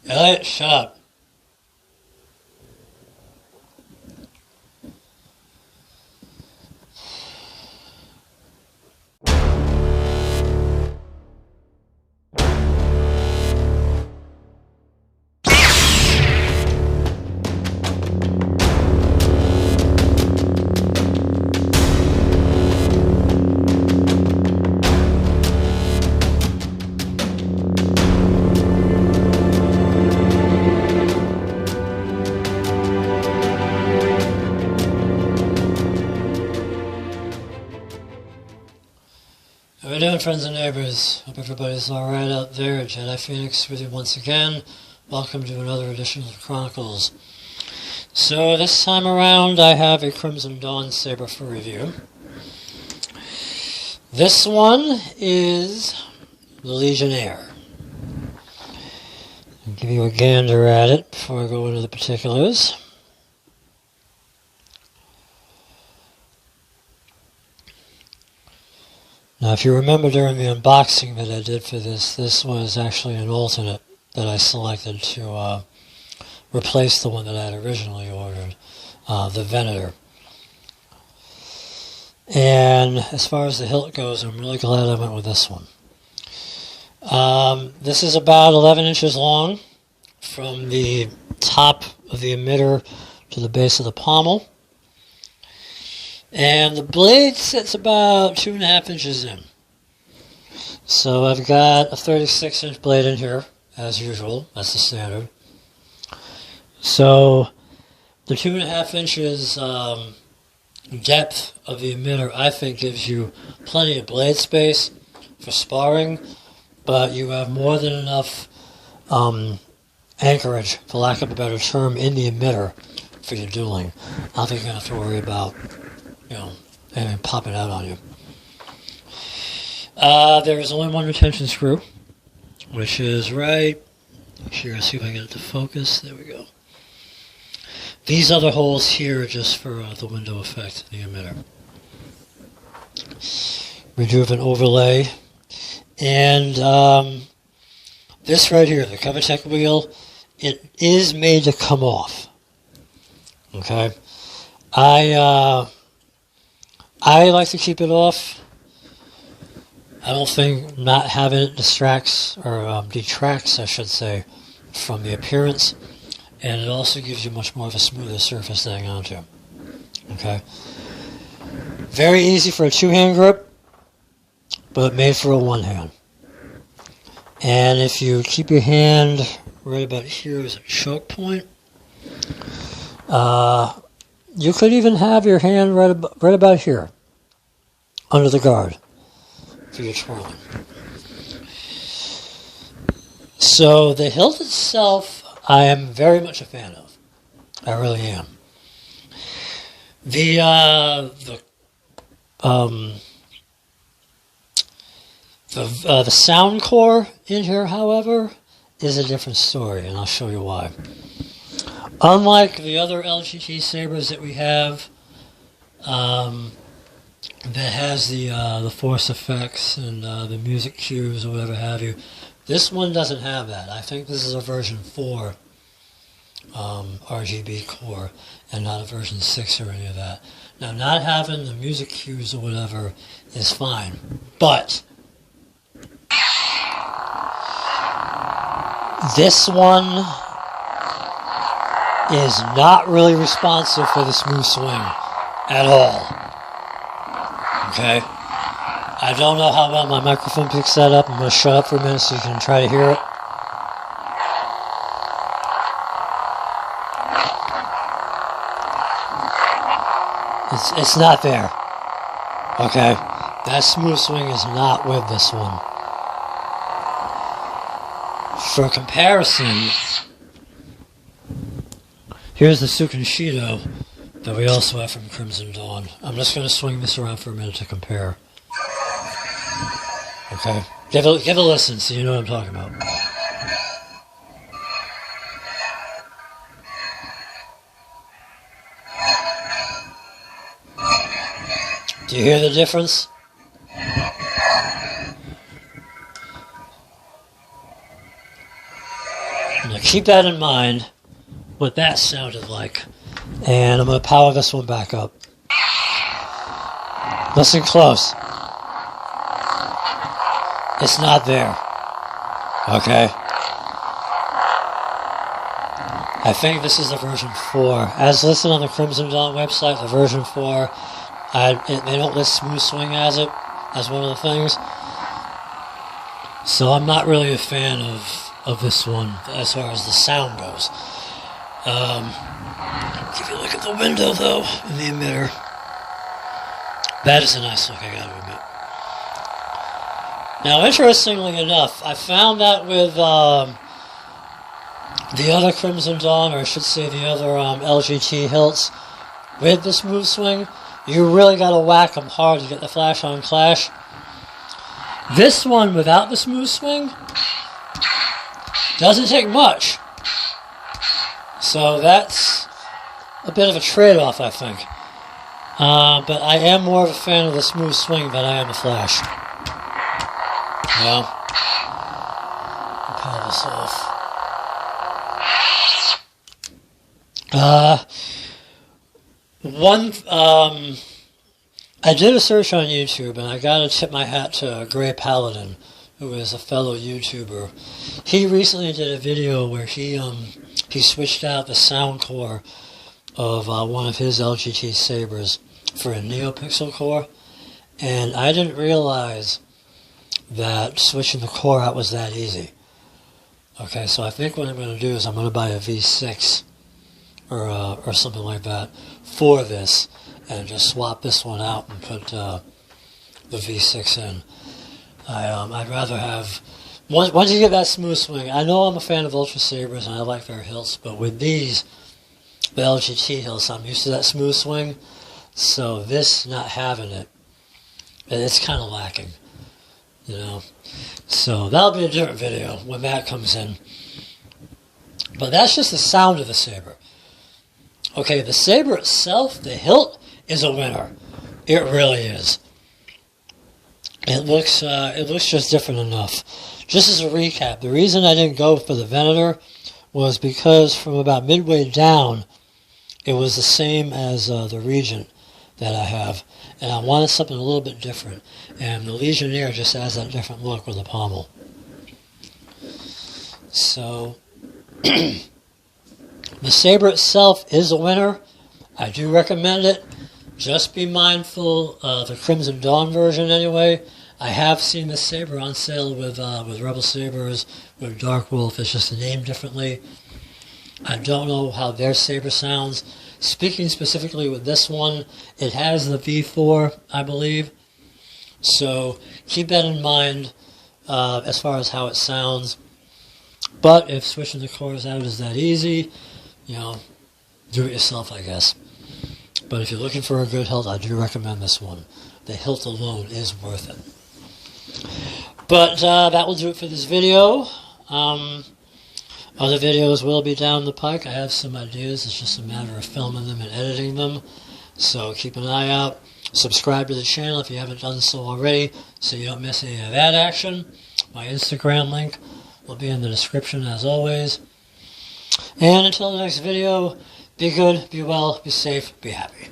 Elliot, shut up. How are we doing, friends and neighbors? Hope everybody's alright out there. Jedi Phoenix with you once again. Welcome to another edition of Chronicles. So this time around I have a Crimson Dawn Saber for review. This one is the Legionnaire. I'll give you a gander at it before I go into the particulars. Now, if you remember during the unboxing that I did for this was actually an alternate that I selected to replace the one that I had originally ordered, the Venator. And as far as the hilt goes, I'm really glad I went with this one. This is about 11 inches long from the top of the emitter to the base of the pommel. And the blade sits about 2.5 inches in. So I've got a 36-inch blade in here, as usual. That's the standard. So the 2.5 inches depth of the emitter, I think, gives you plenty of blade space for sparring, but you have more than enough anchorage, for lack of a better term, in the emitter for your dueling. I don't think you're going to have to worry about anything popping out on you. There is only one retention screw, which is right here. See if I can get it to focus. There we go. These other holes here are just for the window effect of the emitter. We do have an overlay. And this right here, the CoverTech wheel, it is made to come off. Okay? I like to keep it off. I don't think not having it distracts, or detracts, I should say, from the appearance. And it also gives you much more of a smoother surface to hang on to. Okay? Very easy for a two-hand grip, but made for a one-hand. And if you keep your hand right about here as a choke point, you could even have your hand right about here, under the guard, for your twirling. So the hilt itself, I am very much a fan of. I really am. The sound core in here, however, is a different story, and I'll show you why. Unlike the other LGT Sabers that we have, that has the force effects and the music cues or whatever have you, this one doesn't have that. I think this is a version 4 RGB core and not a version 6 or any of that. Now, not having the music cues or whatever is fine, but this one is not really responsive for the smooth swing at all. Okay? I don't know how well my microphone picks that up. I'm going to shut up for a minute so you can try to hear it. It's not there. Okay? That smooth swing is not with this one. For comparison, here's the Sukanshido that we also have from Crimson Dawn. I'm just going to swing this around for a minute to compare. Okay? Give a listen so you know what I'm talking about. Do you hear the difference? And the keep that in mind, what that sounded like. And I'm going to power this one back up. Listen close. It's not there. Okay? I think this is the version 4. As listed on the Crimson Dawn website, the version 4, they don't list Smooth Swing as it, as one of the things. So I'm not really a fan of this one as far as the sound goes. If you look at the window, though, in the emitter, that is a nice look, I gotta admit. Now, interestingly enough, I found that with the other Crimson Dawn, or I should say the other LGT Hilts, with the Smooth Swing, you really gotta whack them hard to get the flash on clash. This one, without the Smooth Swing, doesn't take much. So that's a bit of a trade-off, I think. But I am more of a fan of the Smooth Swing than I am the flash. Yeah. I'll pull this off. I did a search on YouTube, and I gotta tip my hat to Gray Paladin, who is a fellow YouTuber. He recently did a video where he switched out the sound core of one of his LGT Sabers for a NeoPixel core, and I didn't realize that switching the core out was that easy. Okay, so I think what I'm going to do is I'm going to buy a V6 or something like that for this, and just swap this one out and put the V6 in. I'd rather have, once you get that Smooth Swing, I know I'm a fan of Ultra Sabers and I like their hilts, but with these, the LGT hilts, I'm used to that Smooth Swing, so this not having it, it's kind of lacking, you know. So that'll be a different video when that comes in. But that's just the sound of the Saber. Okay, the Saber itself, the hilt, is a winner. It really is. It looks just different enough. Just as a recap, the reason I didn't go for the Venator was because from about midway down, it was the same as the Regent that I have, and I wanted something a little bit different, and the Legionnaire just has that different look with the pommel. So, the Saber itself is a winner. I do recommend it. Just be mindful of the Crimson Dawn version anyway. I have seen the Saber on sale with Rebel Sabers, with Dark Wolf. It's just named differently. I don't know how their Saber sounds. Speaking specifically with this one, it has the V4, I believe. So keep that in mind as far as how it sounds. But if switching the cores out is that easy, you know, do it yourself, I guess. But if you're looking for a good hilt, I do recommend this one. The hilt alone is worth it. But that will do it for this video. Other videos will be down the pike. I have some ideas. It's just a matter of filming them and editing them. So keep an eye out. Subscribe to the channel if you haven't done so already, so you don't miss any of that action. My Instagram link will be in the description as always. And until the next video, be good, be well, be safe, be happy.